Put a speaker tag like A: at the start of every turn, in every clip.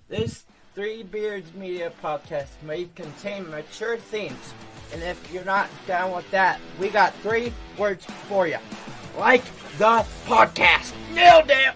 A: This Three Beards Media podcast may contain mature themes, and if you're not down with that, we got 3 words for you. Like the podcast. Nailed it!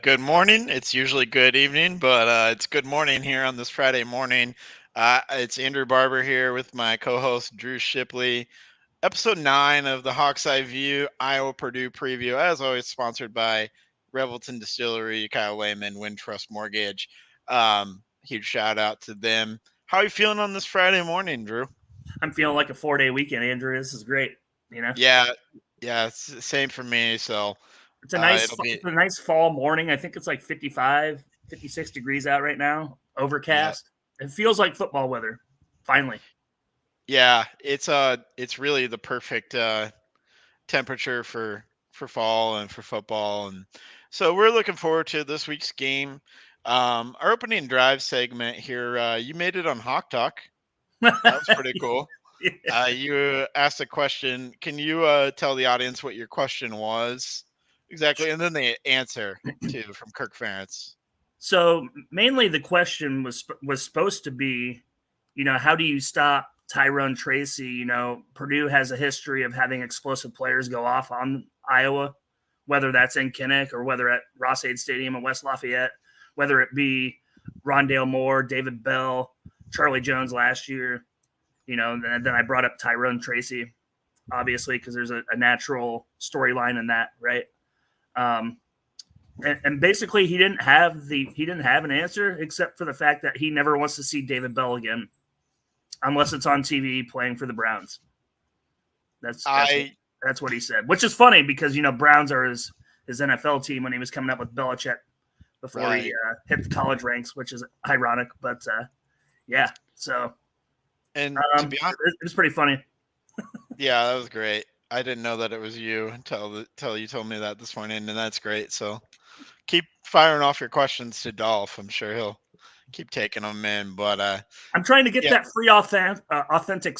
B: Good morning. It's usually good evening, but it's good morning here on this Friday morning. It's Andrew Barber here with my co-host Drew Shipley. Episode 9 of the Hawk's Eye View Iowa-Purdue preview, as always, sponsored by Revelton Distillery, Kyle Lehman, Wintrust Mortgage. Huge shout out to them. How are you feeling on this Friday morning, Drew?
C: I'm feeling like a 4-day weekend, Andrew. This is great. You know?
B: Yeah, it's the same for me. So
C: it's a nice fall morning. I think it's like 55, 56 degrees out right now. Overcast. Yeah. It feels like football weather. Finally.
B: Yeah, it's really the perfect temperature for fall and for football, and so we're looking forward to this week's game. Our opening drive segment here, you made it on Hawk Talk. That was pretty cool. Yeah. You asked a question. Can you tell the audience what your question was exactly, and then the answer too from Kirk Ferentz?
C: So mainly the question was supposed to be, how do you stop Tyrone Tracy? Purdue has a history of having explosive players go off on Iowa, whether that's in Kinnick or whether at Ross-Ade Stadium in West Lafayette, whether it be Rondale Moore, David Bell, Charlie Jones last year. Then I brought up Tyrone Tracy, obviously, because there's a natural storyline in that, right? And basically, he didn't have an answer except for the fact that he never wants to see David Bell again, unless it's on TV playing for the Browns. That's what he said, which is funny because Browns are his NFL team when he was coming up with Belichick before he hit the college ranks, which is ironic, but yeah. So.
B: And to be honest,
C: it was pretty funny.
B: Yeah, that was great. I didn't know that it was you until you told me that this morning, and that's great. So keep firing off your questions to Dolph. I'm sure he'll keep taking them in. But
C: I'm trying to get that free authentic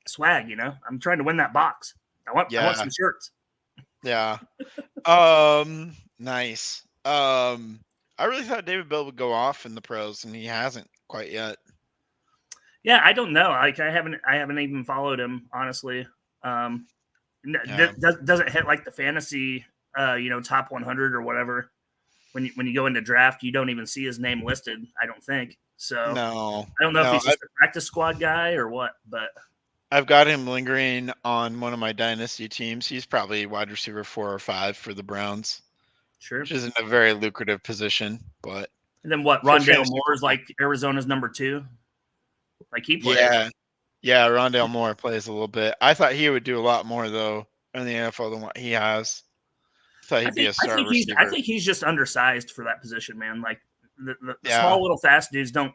C: swag. I'm trying to win that box. I want some shirts.
B: Yeah. Nice. I really thought David Bell would go off in the pros, and he hasn't quite yet.
C: Yeah, I don't know. Like I haven't even followed him, honestly. Doesn't hit like the fantasy, top 100 or whatever. When you go into draft, you don't even see his name listed. I don't think so.
B: No,
C: I don't know if he's just a practice squad guy or what. But
B: I've got him lingering on one of my dynasty teams. He's probably wide receiver 4 or 5 for the Browns.
C: Sure,
B: which isn't a very lucrative position, but.
C: And then what? Rondale Moore is like Arizona's number 2. Like he plays.
B: Yeah, Rondale Moore plays a little bit. I thought he would do a lot more though in the NFL than what he has. I thought he'd be a star receiver.
C: I think he's just undersized for that position, man. Like the small little fast dudes don't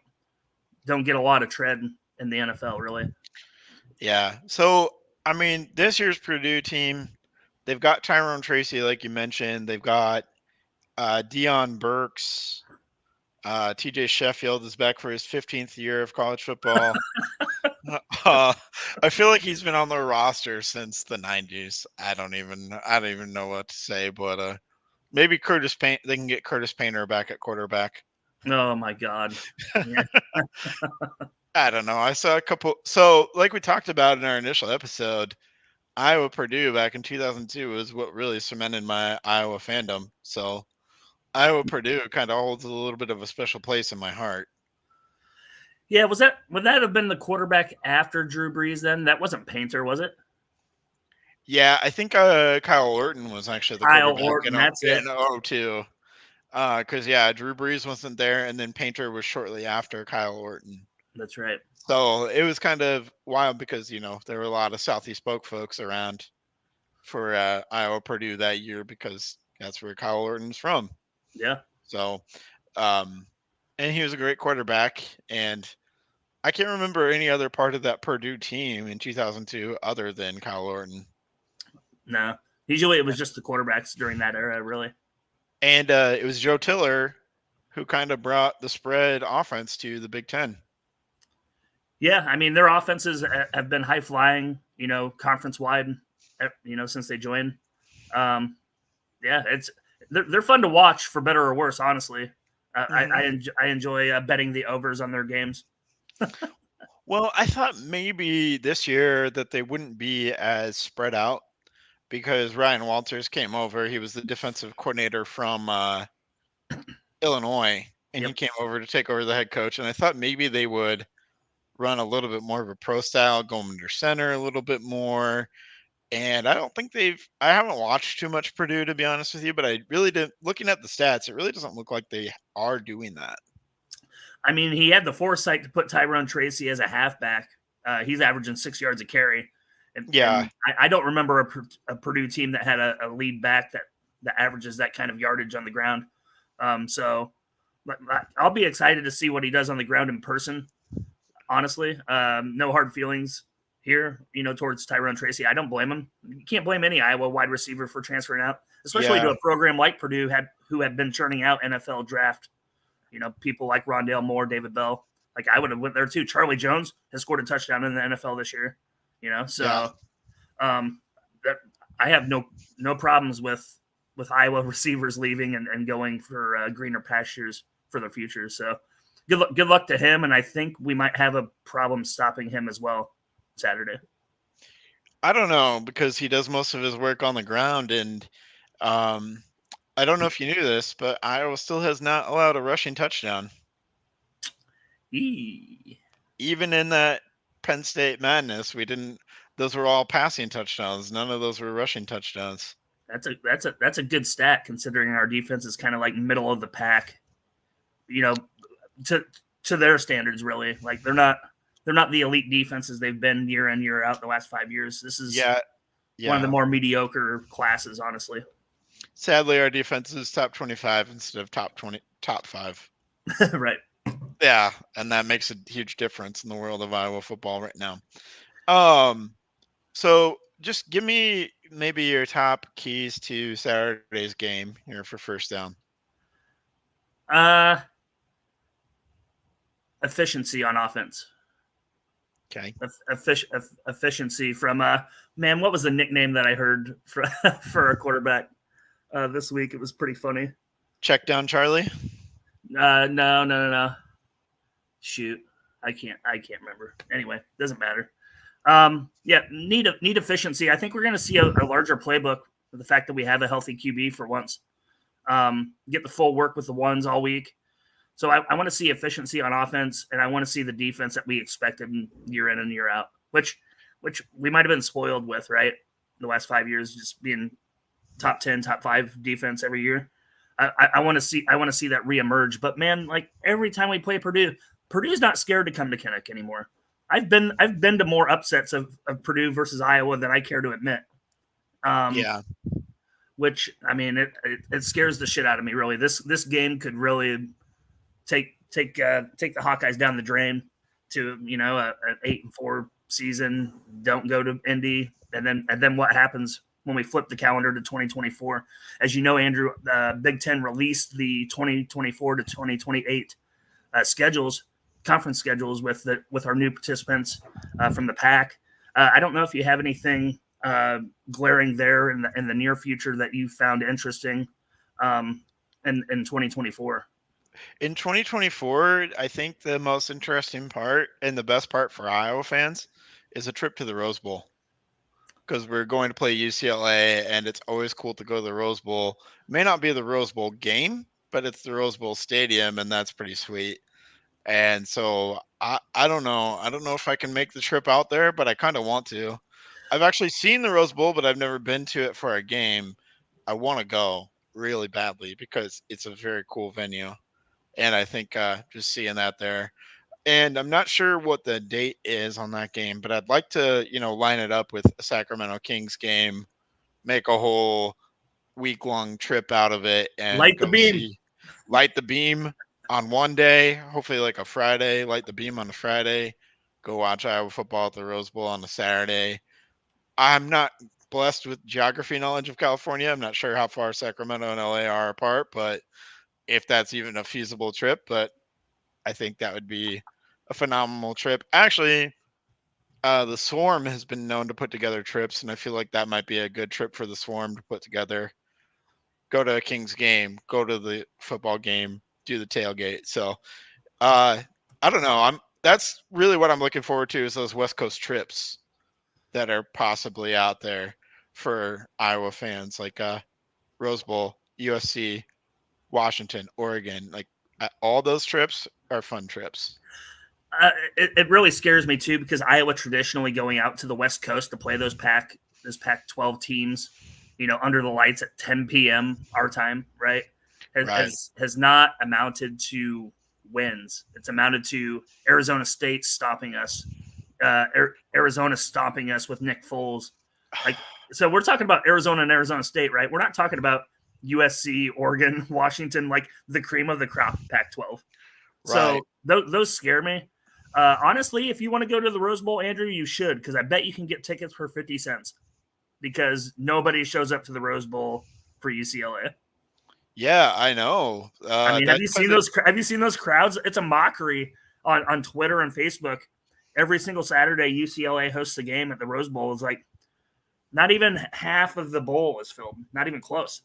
C: get a lot of tread in the NFL, really.
B: Yeah. So I mean, this year's Purdue team, they've got Tyrone Tracy, like you mentioned. They've got Deion Burks. TJ Sheffield is back for his 15th year of college football. I feel like he's been on the roster since the 90s. I don't even know what to say, but maybe they can get Curtis Painter back at quarterback.
C: Oh my God. Yeah.
B: I don't know. I saw a couple. So like we talked about in our initial episode, Iowa-Purdue back in 2002 was what really cemented my Iowa fandom. So Iowa-Purdue kind of holds a little bit of a special place in my heart.
C: Yeah, would that have been the quarterback after Drew Brees then? That wasn't Painter, was it?
B: Yeah, I think Kyle Orton was actually the
C: Kyle
B: quarterback
C: Orton, that's it.
B: in 02. Because yeah, Drew Brees wasn't there, and then Painter was shortly after Kyle Orton.
C: That's right.
B: So it was kind of wild because there were a lot of Southeast Polk folks around for Iowa-Purdue that year because that's where Kyle Orton's from.
C: Yeah.
B: So, and he was a great quarterback, and I can't remember any other part of that Purdue team in 2002 other than Kyle Orton.
C: No, usually it was just the quarterbacks during that era, really.
B: And it was Joe Tiller who kind of brought the spread offense to the Big Ten.
C: Yeah, I mean, their offenses have been high flying, conference wide, since they joined. Yeah, they're fun to watch for better or worse. Honestly, I enjoy betting the overs on their games.
B: Well, I thought maybe this year that they wouldn't be as spread out because Ryan Walters came over. He was the defensive coordinator from Illinois, and he came over to take over the head coach. And I thought maybe they would run a little bit more of a pro style, go under center a little bit more. And I don't think I haven't watched too much Purdue, to be honest with you, but I really didn't. Looking at the stats, it really doesn't look like they are doing that.
C: I mean, he had the foresight to put Tyrone Tracy as a halfback. He's averaging 6 yards a carry. And I don't remember a Purdue team that had a lead back that averages that kind of yardage on the ground. So I'll be excited to see what he does on the ground in person. Honestly, no hard feelings here, towards Tyrone Tracy. I don't blame him. You can't blame any Iowa wide receiver for transferring out, especially to a program like Purdue who had been churning out NFL draft. People like Rondale Moore, David Bell. Like I would have went there too. Charlie Jones has scored a touchdown in the NFL this year. I have no problems with Iowa receivers leaving and going for greener pastures for their future. So good luck to him, and I think we might have a problem stopping him as well Saturday.
B: I don't know because he does most of his work on the ground, and I don't know if you knew this, but Iowa still has not allowed a rushing touchdown. Even in that Penn State madness, we didn't. Those were all passing touchdowns. None of those were rushing touchdowns.
C: That's a good stat considering our defense is kind of like middle of the pack. To their standards, really. Like they're not the elite defenses they've been year in year out the last 5 years. This is one of the more mediocre classes, honestly.
B: Sadly, our defense is top 25 instead of top 5.
C: Right.
B: Yeah, and that makes a huge difference in the world of Iowa football right now. So just give me maybe your top keys to Saturday's game here for first down.
C: Efficiency on offense.
B: Okay.
C: Efficiency from man, what was the nickname that I heard for a quarterback this week? It was pretty funny.
B: Check down Charlie?
C: No. Shoot. I can't remember. Anyway, doesn't matter. Need efficiency. I think we're going to see a larger playbook with the fact that we have a healthy QB for once. Get the full work with the ones all week. So I want to see efficiency on offense, and I want to see the defense that we expected year in and year out, which we might have been spoiled with, right? The last 5 years, just being top 10, top 5 defense every year. I want to see that reemerge. But man, like every time we play Purdue's not scared to come to Kinnick anymore. I've been to more upsets of Purdue versus Iowa than I care to admit. Which I mean, it scares the shit out of me. Really, this game could really take the Hawkeyes down the drain to an 8-4 season. Don't go to Indy, and then what happens when we flip the calendar to 2024? As you know, Andrew, Big Ten released the 2024 to 2028 conference schedules with our new participants from the PAC. I don't know if you have anything glaring there in the near future that you found interesting in 2024.
B: In 2024, I think the most interesting part and the best part for Iowa fans is a trip to the Rose Bowl, because we're going to play UCLA, and it's always cool to go to the Rose Bowl. It may not be the Rose Bowl game, but it's the Rose Bowl stadium, and that's pretty sweet. And so I don't know. I don't know if I can make the trip out there, but I kind of want to. I've actually seen the Rose Bowl, but I've never been to it for a game. I want to go really badly because it's a very cool venue, and I think just seeing that there. And I'm not sure what the date is on that game, but I'd like to, line it up with a Sacramento Kings game, make a whole week-long trip out of it, and
C: Light the
B: go
C: beam.
B: light the beam on one day, hopefully like a Friday, light the beam on a Friday, go watch Iowa football at the Rose Bowl on a Saturday. I'm not blessed with geography knowledge of California. I'm not sure how far Sacramento and LA are apart, but if that's even a feasible trip, but I think that would be a phenomenal trip. Actually, the Swarm has been known to put together trips, and I feel like that might be a good trip for the Swarm to put together. Go to a Kings game, go to the football game, do the tailgate. So, I don't know. That's really what I'm looking forward to is those West Coast trips that are possibly out there for Iowa fans, like Rose Bowl, USC, Washington, Oregon. Like all those trips are fun trips.
C: It really scares me too because Iowa traditionally going out to the West Coast to play those Pac-12 teams, under the lights at 10 p.m. our time, right? Has not amounted to wins. It's amounted to Arizona State stopping us, Arizona stopping us with Nick Foles. So we're talking about Arizona and Arizona State, right? We're not talking about USC, Oregon, Washington, like the cream of the crop Pac-12. Right. So those scare me. Honestly, if you want to go to the Rose Bowl, Andrew, you should, because I bet you can get tickets for 50 cents because nobody shows up to the Rose Bowl for UCLA.
B: Yeah, I know.
C: Have you seen those? Have you seen those crowds? It's a mockery on Twitter and Facebook. Every single Saturday, UCLA hosts a game at the Rose Bowl. It's like not even half of the bowl is filled. Not even close.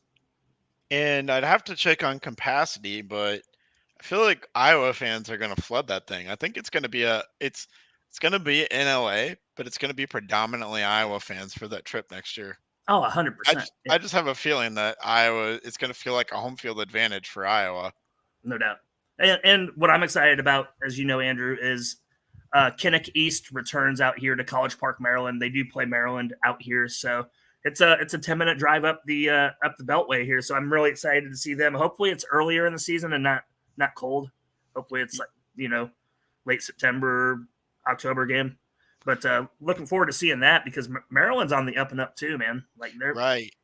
B: And I'd have to check on capacity, but I feel like Iowa fans are going to flood that thing. I think it's going to be it's going to be in LA, but it's going to be predominantly Iowa fans for that trip next year.
C: Oh, 100%.
B: I just have a feeling that it's going to feel like a home field advantage for Iowa.
C: No doubt. And what I'm excited about, as you know, Andrew, is Kinnick East returns out here to College Park, Maryland. They do play Maryland out here, so it's a 10-minute drive up the Beltway here. So I'm really excited to see them. Hopefully, it's earlier in the season and not cold. Hopefully, it's like late September, October game. But looking forward to seeing that because Maryland's on the up and up too, man. Like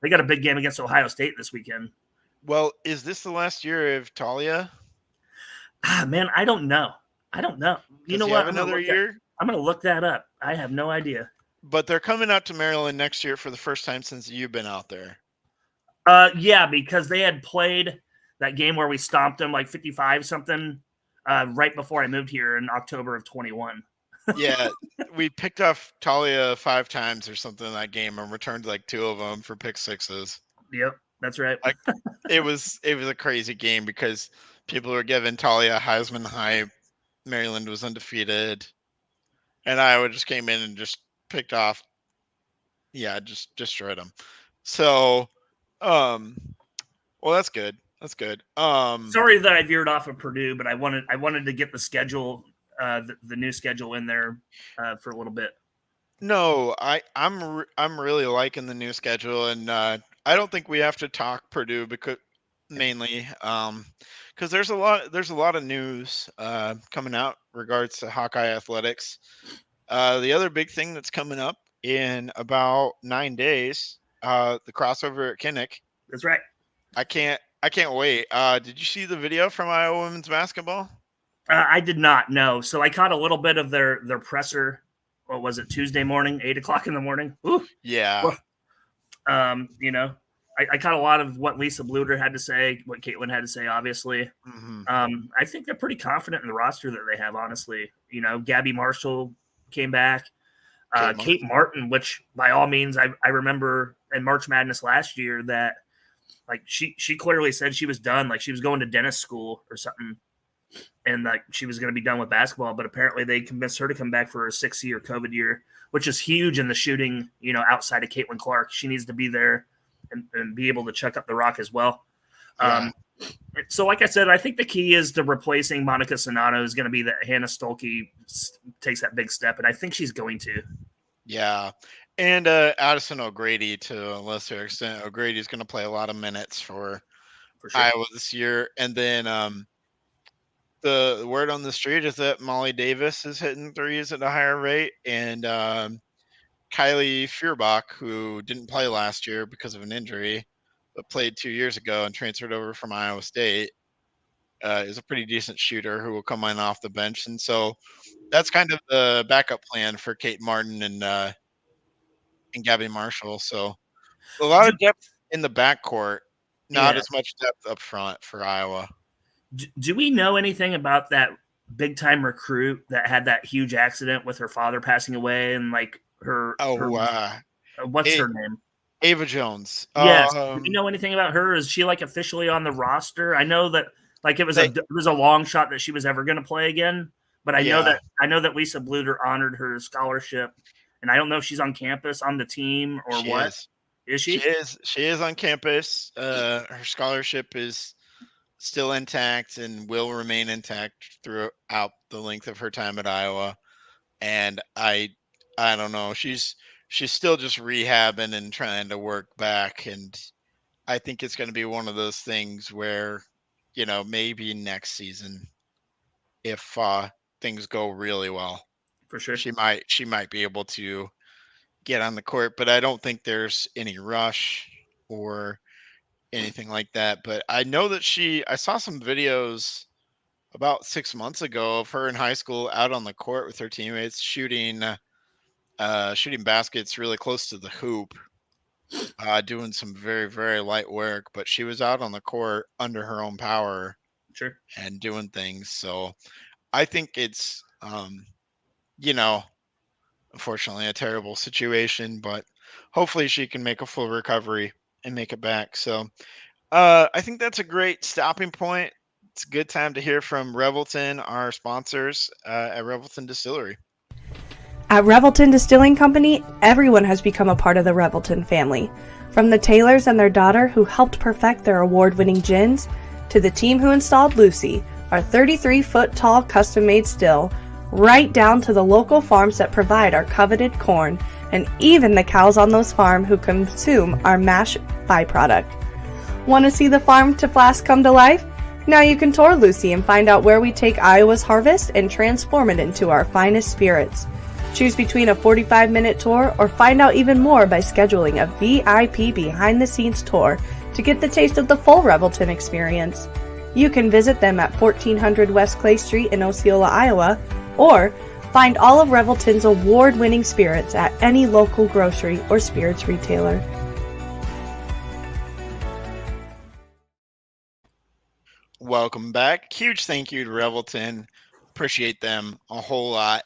C: they got a big game against Ohio State this weekend.
B: Well, is this the last year of Talia?
C: Man, I don't know. You know what?
B: Another year?
C: I'm going to look that up. I have no idea.
B: But they're coming out to Maryland next year for the first time since you've been out there.
C: Yeah, because they had played that game where we stomped them like 55 something right before I moved here in October of 21.
B: Yeah, we picked off Talia 5 times or something in that game and returned like 2 of them for pick sixes.
C: Yep, that's right.
B: Like it was a crazy game because people were giving Talia Heisman hype. Maryland was undefeated, and Iowa just came in and just picked off. Yeah, just destroyed them. So, well, that's good. That's good.
C: Sorry that I veered off of Purdue, but I wanted to get the schedule. The new schedule in there for a little bit.
B: No, I'm really liking the new schedule, and I don't think we have to talk Purdue because mainly because there's a lot of news coming out regards to Hawkeye athletics. The other big thing that's coming up in about 9 days, the crossover at Kinnick.
C: That's right.
B: I can't wait. Did you see the video from Iowa women's basketball?
C: I did not know. So I caught a little bit of their presser. What was it? Tuesday morning, 8:00 in the morning. Ooh.
B: Yeah.
C: I caught a lot of what Lisa Bluter had to say, what Caitlin had to say, obviously.
B: Mm-hmm.
C: I think they're pretty confident in the roster that they have, honestly. Gabby Marshall came back. Kate Martin, which by all means, I remember in March Madness last year that like she clearly said she was done. Like she was going to dentist school or something. And like she was going to be done with basketball, but apparently they convinced her to come back for her 6-year COVID year, which is huge in the shooting, outside of Caitlin Clark. She needs to be there and be able to chuck up the rock as well. Yeah. So like I said, I think the key is to replacing Monica Sonato is going to be that Hannah Stolke takes that big step, and I think she's going to.
B: Yeah. And Addison O'Grady to a lesser extent. O'Grady's going to play a lot of minutes for
C: for sure.
B: Iowa this year. And then the word on the street is that Molly Davis is hitting threes at a higher rate. And Kylie Feuerbach, who didn't play last year because of an injury, but played 2 years ago and transferred over from Iowa State, is a pretty decent shooter who will come in off the bench. And so that's kind of the backup plan for Kate Martin and Gabby Marshall. So a lot
C: Do,
B: of depth in the backcourt, not
C: yeah.
B: as much depth up front for Iowa.
C: Do we know anything about that big time recruit that had that huge accident with her father passing away and like her what's
B: A-
C: her name?
B: Ava Jones.
C: Yes. Do we know anything about her? Is she like officially on the roster? I know that like it was a long shot that she was ever going to play again, but I know that Lisa Bluter honored her scholarship, and I don't know if she's on campus on the team or
B: she
C: what.
B: Is
C: she?
B: She is on campus. Her scholarship is still intact and will remain intact throughout the length of her time at Iowa. And I don't know. She's still just rehabbing and trying to work back. And I think it's going to be one of those things where, maybe next season, if things go really well,
C: For sure,
B: she might be able to get on the court. But I don't think there's any rush or anything like that. But I know that I saw some videos about 6 months ago of her in high school out on the court with her teammates shooting baskets really close to the hoop, doing some very, very light work, but she was out on the court under her own power
C: sure,
B: and doing things. So I think it's you know unfortunately a terrible situation, but hopefully she can make a full recovery and make it back. So I think that's a great stopping point. It's a good time to hear from Revelton, our sponsors at Revelton Distillery.
D: At Revelton Distilling Company, everyone has become a part of the Revelton family. From the Taylors and their daughter who helped perfect their award-winning gins, to the team who installed Lucy, our 33-foot-tall custom-made still, right down to the local farms that provide our coveted corn, and even the cows on those farms who consume our mash byproduct. Want to see the farm to flask come to life? Now you can tour Lucy and find out where we take Iowa's harvest and transform it into our finest spirits. Choose between a 45-minute tour or find out even more by scheduling a VIP behind-the-scenes tour to get the taste of the full Revelton experience. You can visit them at 1400 West Clay Street in Osceola, Iowa, or find all of Revelton's award-winning spirits at any local grocery or spirits retailer.
B: Welcome back. Huge thank you to Revelton. Appreciate them a whole lot.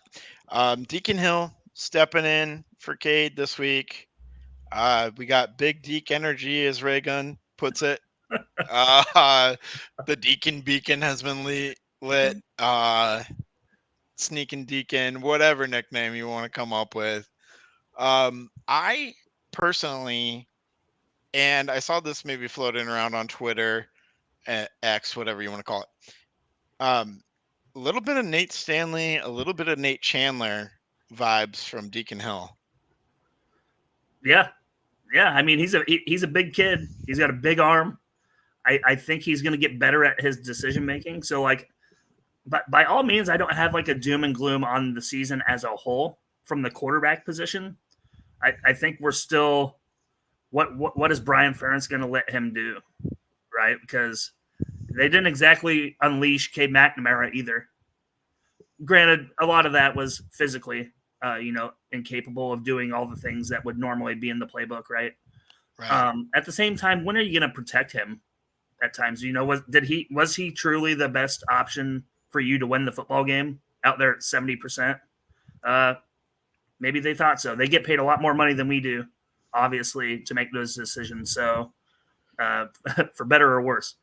B: Deacon Hill stepping in for Cade this week. We got Big Deke energy, as Raygun puts it. The Deacon Beacon has been lit. Sneaking Deacon, whatever nickname you want to come up with. I personally, and I saw this maybe floating around on Twitter, X, whatever you want to call it. A little bit of Nate Stanley, a little bit of Nate Chandler vibes from Deacon Hill.
C: Yeah. I mean, he's a big kid. He's got a big arm. I think he's going to get better at his decision making. So, like, but by all means, I don't have like a doom and gloom on the season as a whole from the quarterback position. I think we're still what is Brian Ferentz going to let him do, right? Because they didn't exactly unleash Cade McNamara either. Granted, a lot of that was physically, incapable of doing all the things that would normally be in the playbook, right?
B: Right.
C: At the same time, when are you going to protect him? At times, was he truly the best option for you to win the football game out there at 70%? Maybe they thought so. They get paid a lot more money than we do, obviously, to make those decisions. So, for better or worse.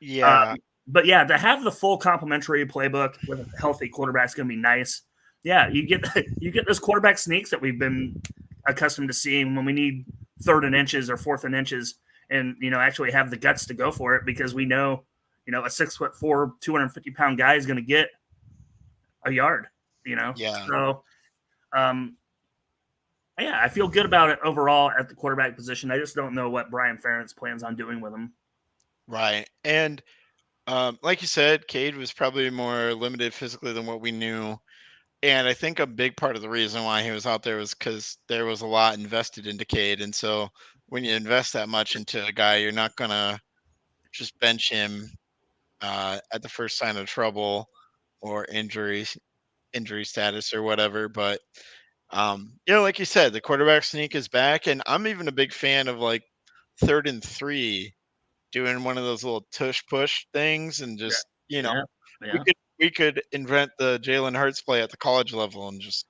B: Yeah.
C: But yeah, to have the full complimentary playbook with a healthy quarterback is going to be nice. Yeah, you get those quarterback sneaks that we've been accustomed to seeing when we need 3rd and inches or 4th and inches, and actually have the guts to go for it because we know, a 6'4", 250-pound guy is going to get a yard.
B: Yeah.
C: So, Yeah, I feel good about it overall at the quarterback position. I just don't know what Brian Ferentz plans on doing with him.
B: Right. And like you said, Cade was probably more limited physically than what we knew. And I think a big part of the reason why he was out there was because there was a lot invested into Cade. And so when you invest that much into a guy, you're not going to just bench him at the first sign of trouble or injury status or whatever. But like you said, the quarterback sneak is back, and I'm even a big fan of like 3rd and 3, doing one of those little tush push things, and just
C: Yeah.
B: we could invent the Jalen Hurts play at the college level and just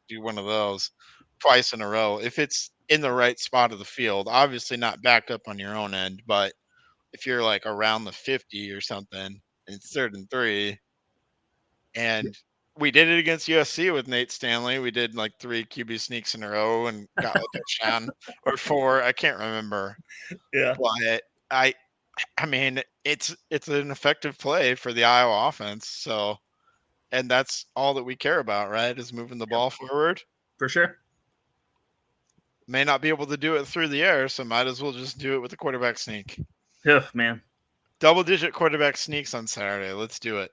B: do one of those twice in a row if it's in the right spot of the field. Obviously, not backed up on your own end, but if you're like around the 50 or something, and it's 3rd and 3, and we did it against USC with Nate Stanley. We did like 3 QB sneaks in a row and got a touchdown, or 4. I can't remember.
C: Yeah.
B: But I mean, it's an effective play for the Iowa offense. So, and that's all that we care about, right? Is moving the ball forward.
C: For sure.
B: May not be able to do it through the air, so might as well just do it with the quarterback sneak.
C: Oh, man.
B: Double-digit quarterback sneaks on Saturday. Let's do it.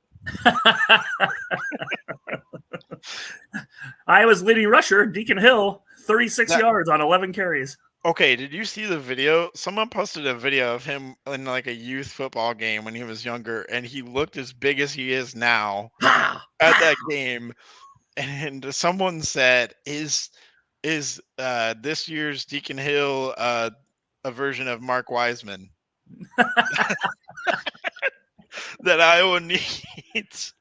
C: Iowa's leading rusher, Deacon Hill, 36 yards on 11 carries.
B: Okay, did you see the video? Someone posted a video of him in like a youth football game when he was younger, and he looked as big as he is now at that game. And someone said, "Is this year's Deacon Hill a version of Mark Wiseman that Iowa needs?"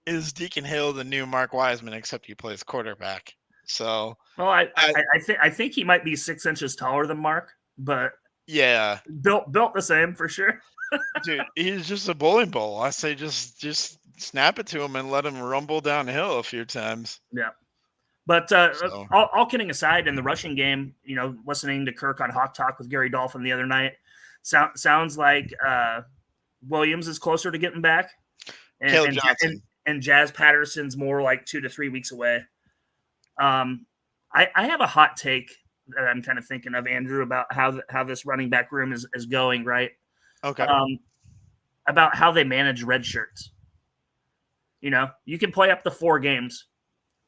B: Is Deacon Hill the new Mark Wiseman, except he plays quarterback? So,
C: well, I think he might be 6 inches taller than Mark, but
B: yeah,
C: built the same for sure.
B: Dude, he's just a bowling ball. I say just snap it to him and let him rumble downhill a few times.
C: Yeah. But all kidding aside, in the rushing game, listening to Kirk on Hawk Talk with Gary Dolphin the other night, sounds like Williams is closer to getting back. And Jazz Patterson's more like 2 to 3 weeks away. I have a hot take that I'm kind of thinking of, Andrew, about how this running back room is going, right?
B: Okay.
C: About how they manage red shirts. You can play up to 4 games,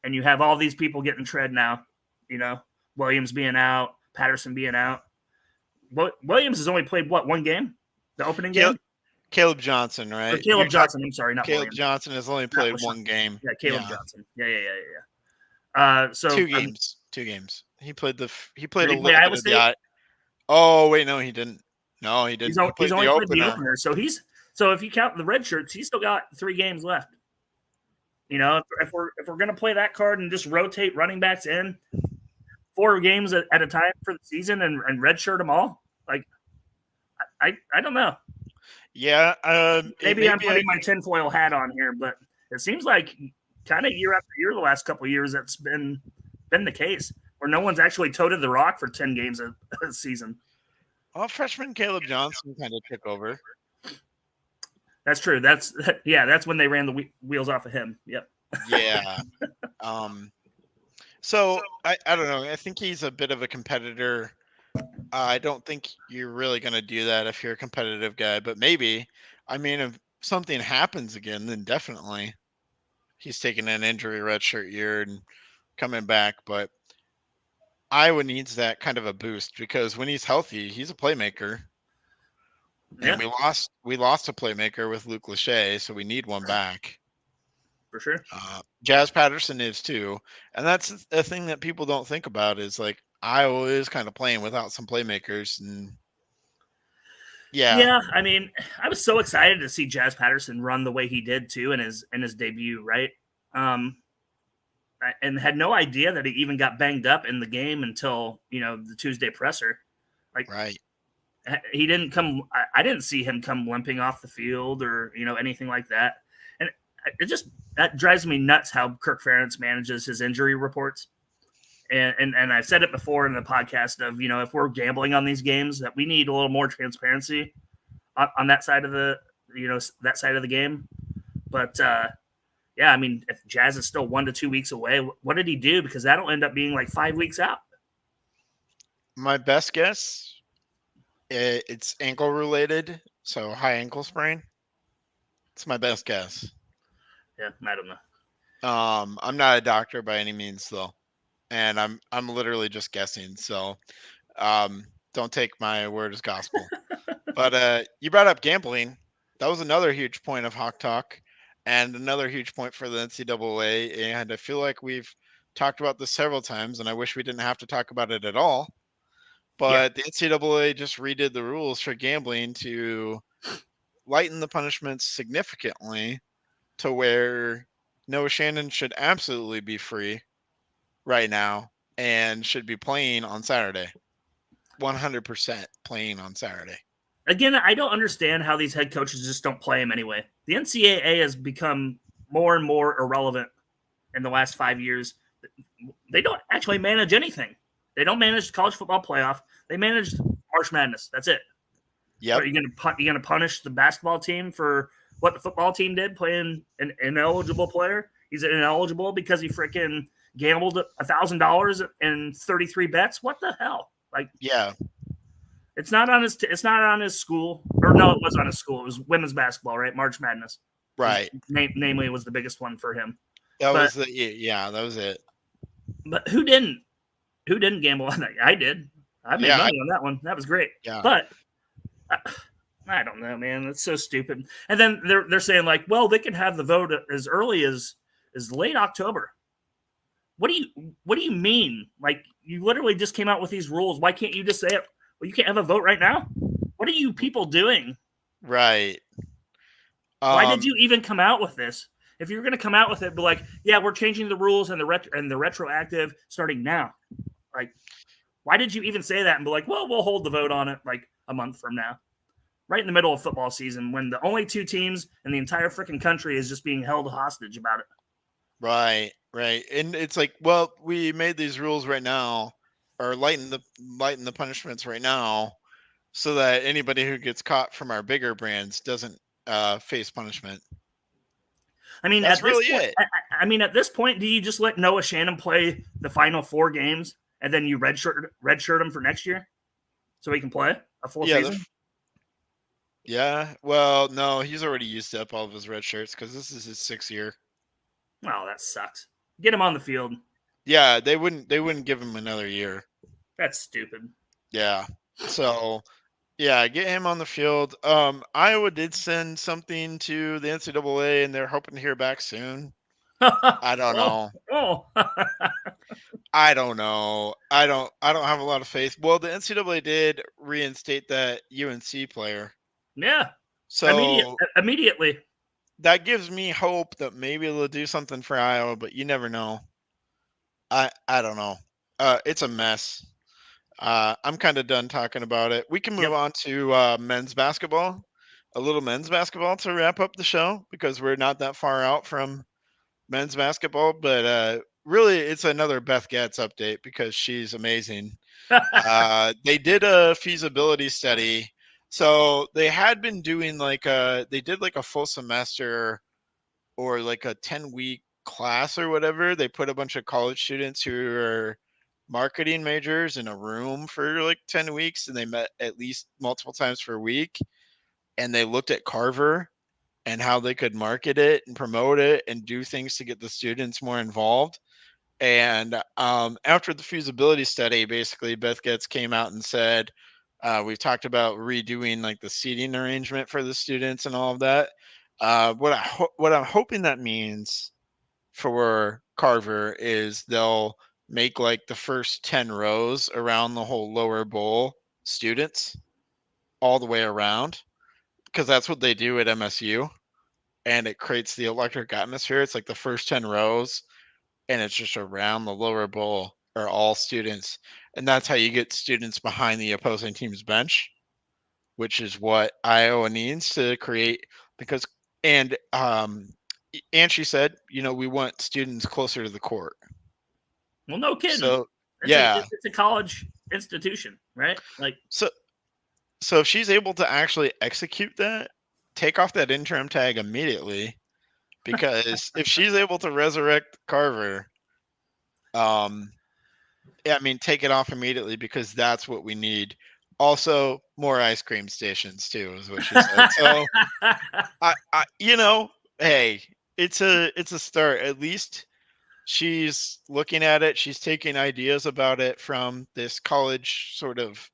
C: and you have all these people getting tread now. Williams being out, Patterson being out. Williams has only played, 1 game? The opening game?
B: Caleb Johnson, right?
C: Or Caleb Johnson, I'm sorry, not
B: Caleb
C: Williams.
B: Johnson has only played 1 game.
C: Yeah, Caleb Johnson. Yeah. So
B: 2 games. 2 games. He played a little
C: bit
B: of the. Oh wait, no, he didn't. No, he didn't.
C: He's only played the opener. So if you count the red shirts, he's still got 3 games left. If we're gonna play that card and just rotate running backs in 4 games at a time for the season and red shirt them all, like I don't know.
B: Yeah,
C: maybe I'm putting my tinfoil hat on here, but it seems like kind of year after year, the last couple of years, that's been the case, where no one's actually toted the rock for 10 games a season.
B: Well, freshman Caleb Johnson kind of took over.
C: That's true. That's when they ran the wheels off of him. Yep.
B: Yeah. So I don't know. I think he's a bit of a competitor. I don't think you're really going to do that if you're a competitive guy, but maybe. I mean, if something happens again, then definitely he's taking an injury redshirt year and coming back. But Iowa needs that kind of a boost, because when he's healthy, he's a playmaker. Yeah. And we lost a playmaker with Luke Lachey, so we need one back.
C: For sure.
B: Jazz Patterson is too. And that's a thing that people don't think about, is like Iowa is kind of playing without some playmakers. And
C: yeah. I mean, I was so excited to see Jazz Patterson run the way he did too in his debut, right? And had no idea that he even got banged up in the game until, the Tuesday presser. Like,
B: right.
C: He didn't come. I didn't see him come limping off the field or, anything like that. And that drives me nuts how Kirk Ferentz manages his injury reports. And I've said it before in the podcast of, if we're gambling on these games, that we need a little more transparency on that side of the, that side of the game. But yeah, I mean, if Jazz is still 1 to 2 weeks away, what did he do? Because that'll end up being like 5 weeks out.
B: My best guess, it's ankle related, so high ankle sprain. It's my best guess.
C: Yeah, I don't know.
B: I'm not a doctor by any means though, and I'm literally just guessing. So, don't take my word as gospel. But you brought up gambling. That was another huge point of Hawk Talk, and another huge point for the NCAA. And I feel like we've talked about this several times, and I wish we didn't have to talk about it at all.
C: Yeah.
B: But the NCAA just redid the rules for gambling to lighten the punishments significantly to where Noah Shannon should absolutely be free right now and should be playing on Saturday. 100% playing on Saturday.
C: Again, I don't understand how these head coaches just don't play him anyway. The NCAA has become more and more irrelevant in the last 5 years. They don't actually manage anything. They don't manage the college football playoff. They manage March Madness. That's it.
B: Yep.
C: Are you going to punish the basketball team for what the football team did, playing an ineligible player? He's ineligible because he freaking gambled $1,000 in 33 bets. What the hell? Like,
B: yeah,
C: it's not on his. It's not on his school, or no, it was on his school. It was women's basketball, right? March Madness,
B: right.
C: Namely, was the biggest one for him.
B: That was that was it.
C: But who didn't? Who didn't gamble on that? I did. I made money on that one. That was great.
B: Yeah.
C: But I don't know, man. That's so stupid. And then they're saying like, well, they can have the vote as early as late October. What do you mean? Like, you literally just came out with these rules. Why can't you just say it? Well, you can't have a vote right now. What are you people doing?
B: Right.
C: Why did you even come out with this? If you're going to come out with it, be like, yeah, we're changing the rules and the retroactive starting now. Like, why did you even say that and be like, well, we'll hold the vote on it like a month from now, right in the middle of football season when the only two teams in the entire freaking country is just being held hostage about it.
B: Right. And it's like, well, we made these rules right now, or lighten the punishments right now, so that anybody who gets caught from our bigger brands doesn't face punishment.
C: I mean,
B: that's
C: at this
B: really
C: point,
B: it.
C: I mean, at this point, do you just let Noah Shannon play the final 4 games and then you redshirt him for next year so he can play a full season?
B: Yeah. Well, no, he's already used up all of his red shirts because this is his 6th year.
C: Oh, that sucks. Get him on the field.
B: Yeah, they wouldn't give him another year.
C: That's stupid.
B: Yeah. So, yeah, get him on the field. Iowa did send something to the NCAA, and they're hoping to hear back soon. I don't know.
C: Oh.
B: I don't know. I don't have a lot of faith. Well, the NCAA did reinstate that UNC player.
C: Yeah.
B: So
C: immediately.
B: That gives me hope that maybe they'll do something for Iowa, but you never know. I don't know. It's a mess. I'm kind of done talking about it. We can move on to men's basketball. A little men's basketball to wrap up the show because we're not that far out from men's basketball. But really, it's another Beth Gatz update because she's amazing. They did a feasibility study. So they had been doing they did like a full semester or like a 10-week class or whatever. They put a bunch of college students who are marketing majors in a room for like 10 weeks and they met at least multiple times per week. And they looked at Carver and how they could market it and promote it and do things to get the students more involved. And after the feasibility study, basically Beth Gatz came out and said, we've talked about redoing like the seating arrangement for the students and all of that. What I'm hoping that means for Carver is they'll make like the first 10 rows around the whole lower bowl students all the way around, because that's what they do at MSU, and it creates the electric atmosphere. It's like the first 10 rows and it's just around the lower bowl are all students, and that's how you get students behind the opposing team's bench, which is what Iowa needs to create. Because and she said, we want students closer to the court.
C: Well, no kidding.
B: So
C: it's a college institution, right? Like
B: so if she's able to actually execute that, take off that interim tag immediately, because if she's able to resurrect Carver, yeah, I mean, take it off immediately because that's what we need. Also, more ice cream stations too, is what she said. So, hey, it's a start. At least she's looking at it. She's taking ideas about it from this college sort of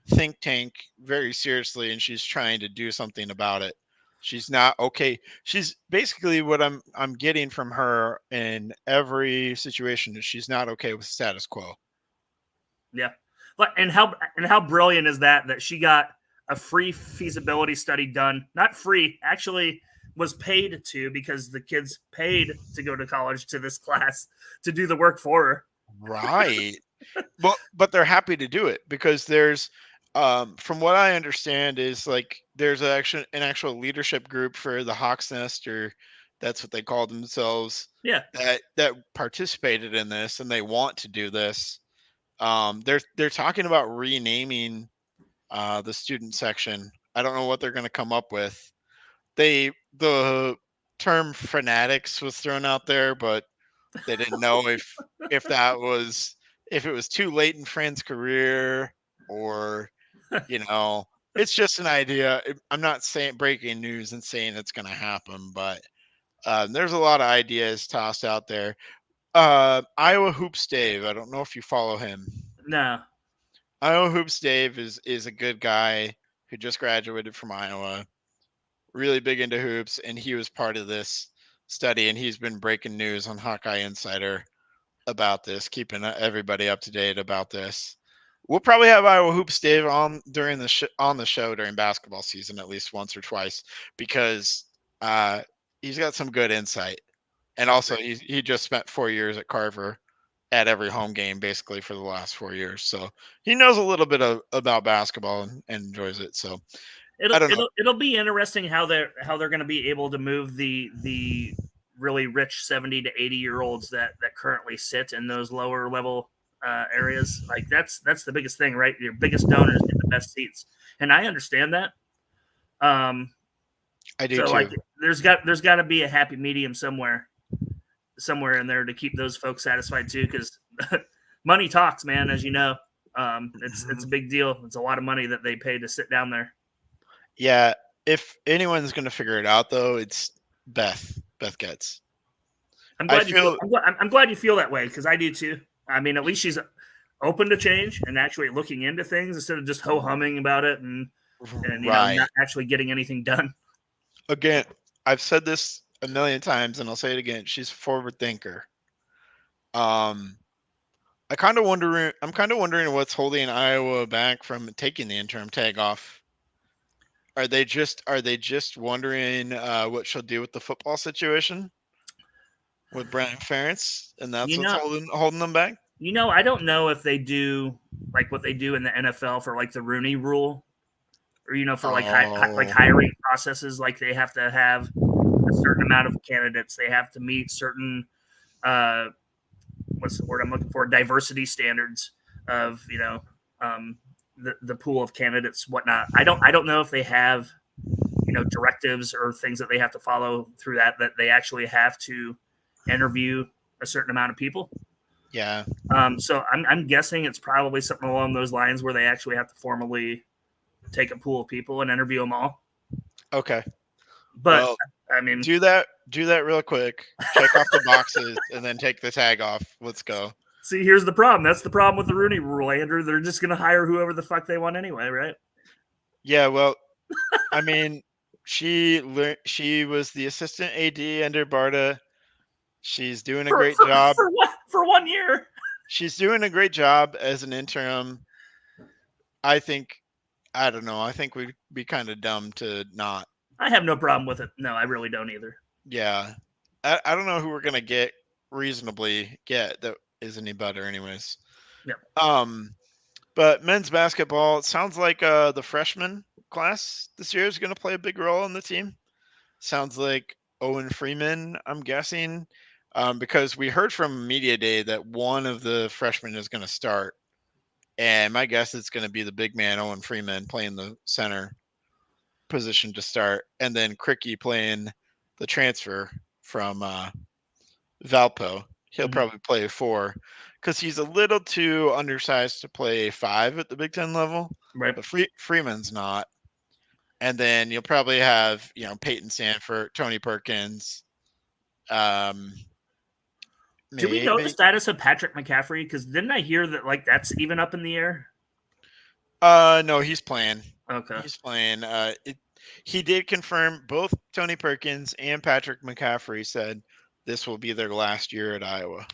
B: think tank very seriously, and she's trying to do something about it. She's not okay. She's basically what I'm getting from her in every situation is she's not okay with status quo.
C: Yeah. And how brilliant is that she got a free feasibility study done? Not free, actually was paid to, because the kids paid to go to college to this class to do the work for her.
B: Right. but they're happy to do it because there's from what I understand is like there's an actual leadership group for the Hawk's Nest, or that's what they call themselves.
C: Yeah.
B: That participated in this and they want to do this. They're talking about renaming the student section. I don't know what they're going to come up with. The term fanatics was thrown out there, but they didn't know if that was if it was too late in Fran's career or it's just an idea. I'm not saying breaking news and saying it's going to happen, but there's a lot of ideas tossed out there. Iowa Hoops Dave, I don't know if you follow him.
C: No.
B: Iowa Hoops Dave is a good guy who just graduated from Iowa, really big into hoops, and he was part of this study, and he's been breaking news on Hawkeye Insider about this, keeping everybody up to date about this. We'll probably have Iowa Hoops Dave on during on the show during basketball season at least once or twice because he's got some good insight, and also he just spent 4 years at Carver at every home game basically for the last 4 years, so he knows a little bit about basketball and enjoys it. So
C: it'll be interesting how they're going to be able to move the really rich 70 to 80-year-olds that currently sit in those lower level areas. Like that's the biggest thing, right? Your biggest donors get the best seats, and I understand that.
B: I do so too.
C: Like there's got to be a happy medium somewhere in there to keep those folks satisfied too, because money talks, man. As you know, it's a big deal. It's a lot of money that they pay to sit down there.
B: Yeah, if anyone's going to figure it out, though, it's Beth Getz.
C: I'm glad you feel that way, because I do too. I mean, at least she's open to change and actually looking into things instead of just ho-humming about it and not actually getting anything done.
B: Again, I've said this a million times, and I'll say it again. She's a forward thinker. I'm kind of wondering what's holding Iowa back from taking the interim tag off. Are they just wondering what she'll do with the football situation with Brian Ferentz, and that's what's holding them back?
C: I don't know if they do like what they do in the NFL for like the Rooney Rule, or for like hiring processes. Like they have to have a certain amount of candidates. They have to meet certain what's the word I'm looking for? Diversity standards of the pool of candidates, whatnot. I don't know if they have directives or things that they have to follow through that they actually have to interview a certain amount of people.
B: Yeah.
C: So I'm guessing it's probably something along those lines where they actually have to formally take a pool of people and interview them all.
B: Okay.
C: But
B: well,
C: I mean,
B: do that real quick. Check off the boxes and then take the tag off. Let's go.
C: See, here's the problem. That's the problem with the Rooney Rule, Andrew. They're just going to hire whoever the fuck they want anyway, right?
B: Yeah, well, I mean, she was the assistant AD under Barta. She's doing a great job.
C: For 1 year.
B: She's doing a great job as an interim. I don't know. I think we'd be kind of dumb to not.
C: I have no problem with it. No, I really don't either.
B: Yeah. I don't know who we're going to reasonably get that is any better anyways.
C: Yeah.
B: But men's basketball, it sounds like the freshman class this year is going to play a big role in the team. Sounds like Owen Freeman, I'm guessing, because we heard from Media Day that one of the freshmen is going to start. And my guess it's going to be the big man, Owen Freeman, playing the center position to start. And then Cricky playing the transfer from Valpo. He'll
C: Mhm.
B: probably play a 4 because he's a little too undersized to play a 5 at the Big Ten level.
C: Right.
B: But Freeman's not. And then you'll probably have, Peyton Sanford, Tony Perkins.
C: Do we know the
B: Maybe.
C: status of Patrick McCaffrey? Because didn't I hear that that's even up in the air?
B: No, he's playing.
C: Okay.
B: He's playing. He did confirm both Tony Perkins and Patrick McCaffrey said this will be their last year at Iowa.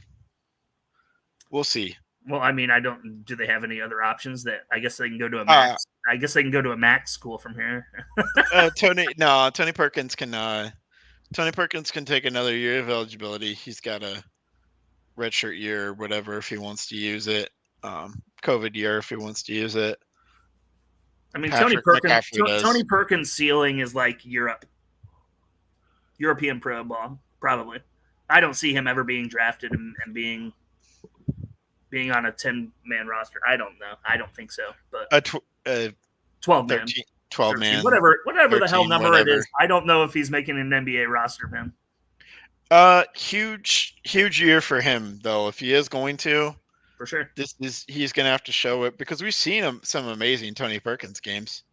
B: We'll see.
C: Well, I mean, do they have any other options that I guess they can go to a max? I guess they can go to a max school from here.
B: Tony Perkins can take another year of eligibility. He's got a redshirt year or whatever if he wants to use it. COVID year if he wants to use it.
C: I mean,
B: Patrick McCaffrey does.
C: Tony Perkins' ceiling is like European pro ball, probably. I don't see him ever being drafted and being on a 10-man roster. I don't know. I don't think so. But 12-man.
B: 12-man.
C: Whatever
B: 13,
C: the hell number
B: whatever.
C: it is. I don't know if he's making an NBA roster, man.
B: Huge year for him though. If he is going to,
C: for sure,
B: he's going to have to show it because we've seen some amazing Tony Perkins games.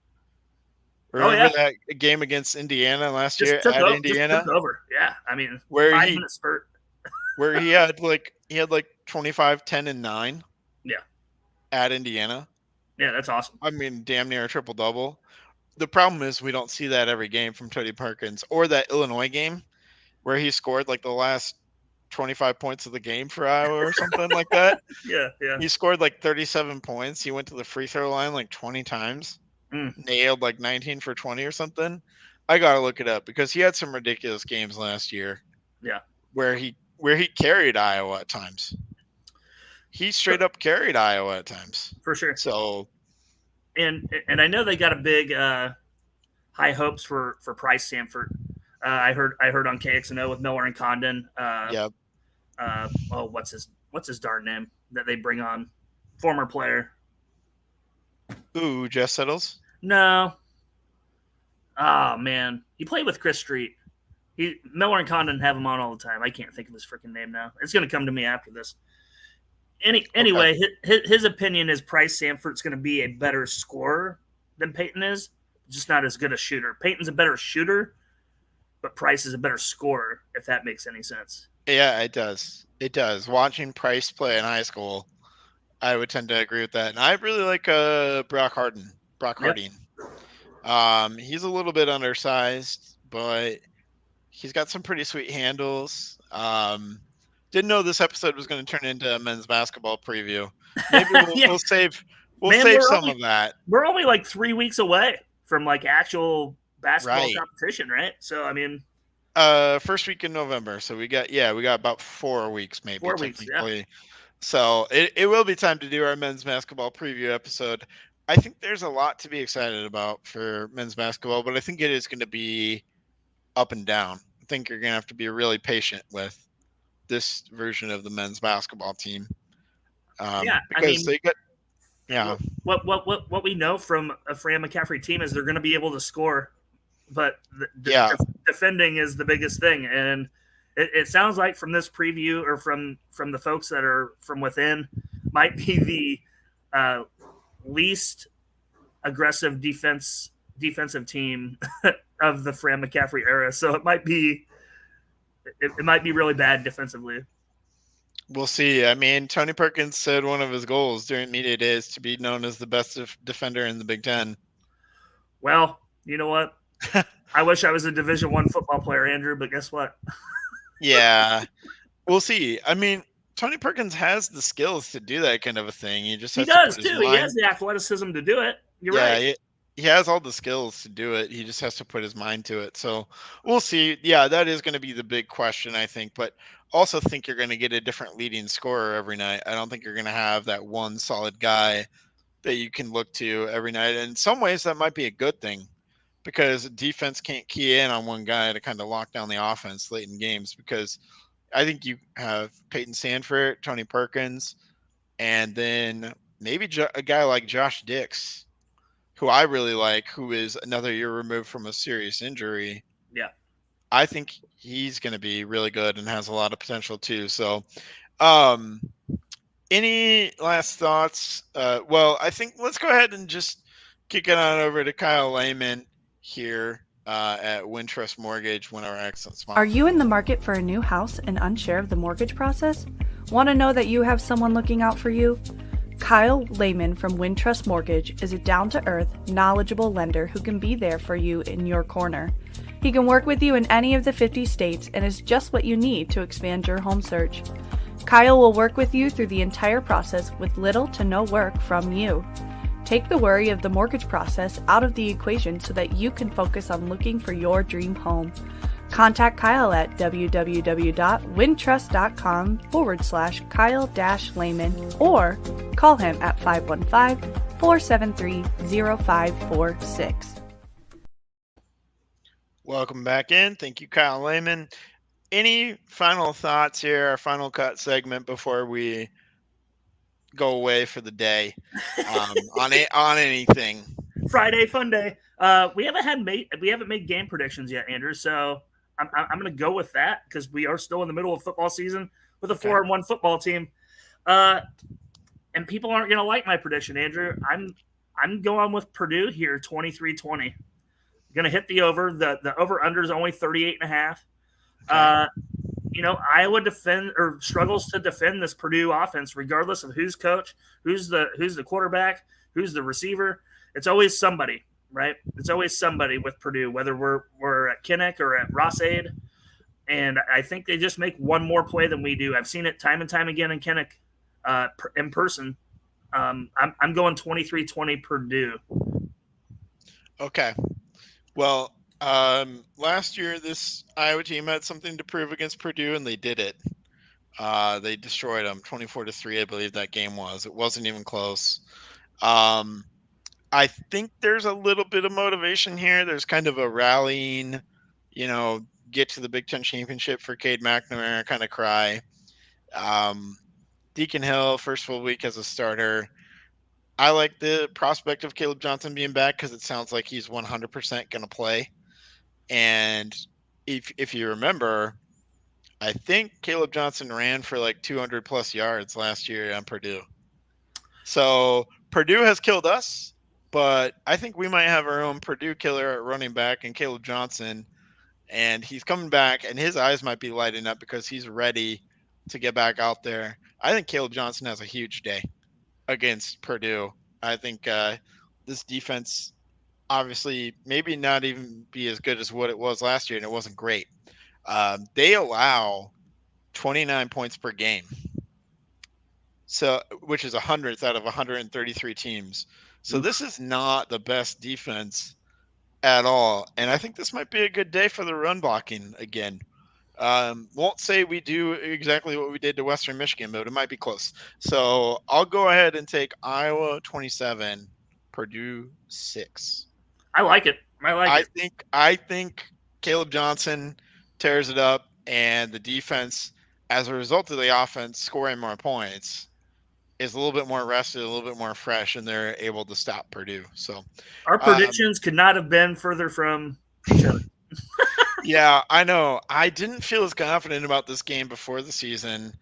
C: Remember
B: that game against Indiana last year
C: at
B: Indiana?
C: Just took over. Yeah, I mean,
B: where
C: 5-minute spurt.
B: where he had like 25, 10, and 9.
C: Yeah.
B: At Indiana.
C: Yeah, that's awesome.
B: I mean, damn near a triple double. The problem is we don't see that every game from Tony Perkins, or that Illinois game where he scored like the last 25 points of the game for Iowa or something like that.
C: Yeah.
B: He scored like 37 points. He went to the free throw line like 20 times. Nailed like 19 for 20 or something. I gotta look it up because he had some ridiculous games last year.
C: Yeah.
B: Where he carried Iowa at times. He straight up carried Iowa at times.
C: For sure.
B: So
C: and I know they got a big high hopes for Price Sanford. I heard on KXNO with Miller and Condon.
B: Yep.
C: What's his darn name that they bring on? Former player.
B: Ooh, Jeff Settles?
C: No. Oh man, he played with Chris Street. Miller and Condon have him on all the time. I can't think of his freaking name now. It's going to come to me after this. Anyway, his opinion is Price Sanford's going to be a better scorer than Peyton is, just not as good a shooter. Peyton's a better shooter, but Price is a better scorer, if that makes any sense.
B: Yeah, it does. It does. Watching Price play in high school, I would tend to agree with that. And I really like Brock Harding. He's a little bit undersized, but he's got some pretty sweet handles. Didn't know this episode was going to turn into a men's basketball preview. Maybe we'll save some of that.
C: We're only like 3 weeks away from like actual basketball competition, right? So I mean,
B: first week in November. So we got about 4 weeks, maybe
C: 4 weeks,
B: technically. Yeah. So it will be time to do our men's basketball preview episode. I think there's a lot to be excited about for men's basketball, but I think it is going to be up and down. I think you're going to have to be really patient with this version of the men's basketball team. Because they got. Yeah.
C: What we know from a Fran McCaffrey team is they're going to be able to score, but defending is the biggest thing. And it sounds like from this preview or from the folks that are from within might be the least aggressive defensive team of the Fran McCaffrey era. So it might be really bad defensively.
B: We'll see. I mean, Tony Perkins said one of his goals during media days to be known as the best defender in the Big Ten.
C: Well, you know what? I wish I was a Division I football player, Andrew, but guess what?
B: Yeah. We'll see. I mean, Tony Perkins has the skills to do that kind of a thing. He does too.
C: He has the athleticism to do it. You're right.
B: He has all the skills to do it. He just has to put his mind to it. So we'll see. Yeah, that is going to be the big question, I think. But also think you're going to get a different leading scorer every night. I don't think you're going to have that one solid guy that you can look to every night. And in some ways, that might be a good thing because defense can't key in on one guy to kind of lock down the offense late in games because I think you have Peyton Sanford, Tony Perkins, and then maybe a guy like Josh Dix, who I really like, who is another year removed from a serious injury.
C: Yeah.
B: I think he's going to be really good and has a lot of potential too. So, um, any last thoughts? Well, I think let's go ahead and just kick it on over to Kyle Lehman here at Wintrust Mortgage, one of our excellent sponsors.
D: Are you in the market for a new house and unsure of the mortgage process? Want to know that you have someone looking out for you? Kyle Lehman from Wintrust Mortgage is a down-to-earth, knowledgeable lender who can be there for you in your corner. He can work with you in any of the 50 states and is just what you need to expand your home search. Kyle will work with you through the entire process with little to no work from you. Take the worry of the mortgage process out of the equation so that you can focus on looking for your dream home. Contact Kyle at www.wintrust.com/Kyle-Lehman or call him at 515-473-0546.
B: Welcome back in. Thank you, Kyle Lehman. Any final thoughts here, our final cut segment before we go away for the day on anything?
C: Friday fun day. We haven't made game predictions yet, Andrew. So I'm going to go with that because we are still in the middle of football season with a 4-1 football team. And people aren't going to like my prediction, Andrew. I'm going with Purdue here, 23-20. Going to hit the over. The over under is only 38.5.
B: Okay.
C: Iowa struggles to defend this Purdue offense, regardless of who's coach, who's the quarterback, who's the receiver. It's always somebody, right? It's always somebody with Purdue, whether we're at Kinnick or at Ross-Ade. And I think they just make one more play than we do. I've seen it time and time again in Kinnick in person. I'm going 23-20 Purdue.
B: Okay. Well, last year this Iowa team had something to prove against Purdue, and they did it. They destroyed them 24-3, I believe that game was. It wasn't even close. I think there's a little bit of motivation here. There's kind of a rallying, get to the Big Ten championship for Cade McNamara kind of cry. Deacon Hill, first full week as a starter. I like the prospect of Caleb Johnson being back because it sounds like he's 100% going to play. And if you remember, I think Caleb Johnson ran for like 200 plus yards last year on Purdue. So Purdue has killed us, but I think we might have our own Purdue killer at running back and Caleb Johnson. And he's coming back and his eyes might be lighting up because he's ready to get back out there. I think Caleb Johnson has a huge day against Purdue. I think this defense obviously maybe not even be as good as what it was last year, and it wasn't great. They allow 29 points per game, so which is 100th out of 133 teams. So this is not the best defense at all, and I think this might be a good day for the run blocking again. Won't say we do exactly what we did to Western Michigan, but it might be close. So I'll go ahead and take Iowa 27, Purdue 6.
C: I like it.
B: I think Caleb Johnson tears it up, and the defense, as a result of the offense scoring more points, is a little bit more rested, a little bit more fresh, and they're able to stop Purdue. So
C: our predictions could not have been further from each other.
B: Yeah, I know. I didn't feel as confident about this game before the season.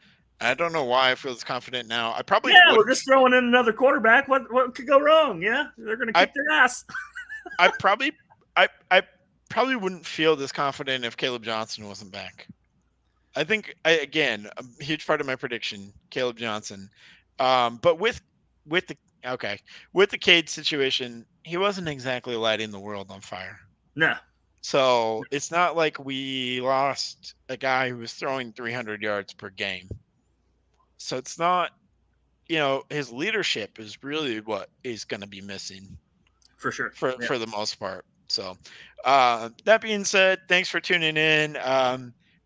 B: I don't know why I feel as confident now.
C: We're just throwing in another quarterback. What could go wrong? Yeah, they're going to kick their ass. I
B: probably wouldn't feel this confident if Caleb Johnson wasn't back. I think again, a huge part of my prediction, Caleb Johnson. But with the Cade situation, he wasn't exactly lighting the world on fire.
C: No.
B: So it's not like we lost a guy who was throwing 300 yards per game. So it's not, his leadership is really what is going to be missing.
C: For sure.
B: For the most part. So that being said, thanks for tuning in.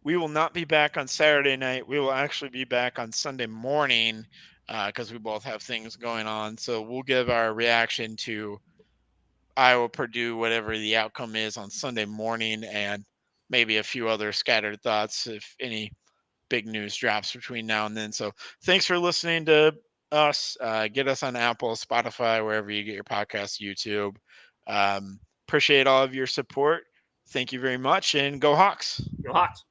B: We will not be back on Saturday night. We will actually be back on Sunday morning because we both have things going on. So we'll give our reaction to Iowa-Purdue, whatever the outcome is on Sunday morning, and maybe a few other scattered thoughts if any big news drops between now and then. So thanks for listening to us. Get us on Apple, Spotify, wherever you get your podcasts, YouTube. Appreciate all of your support. Thank you very much, and go Hawks.
C: Go Hawks.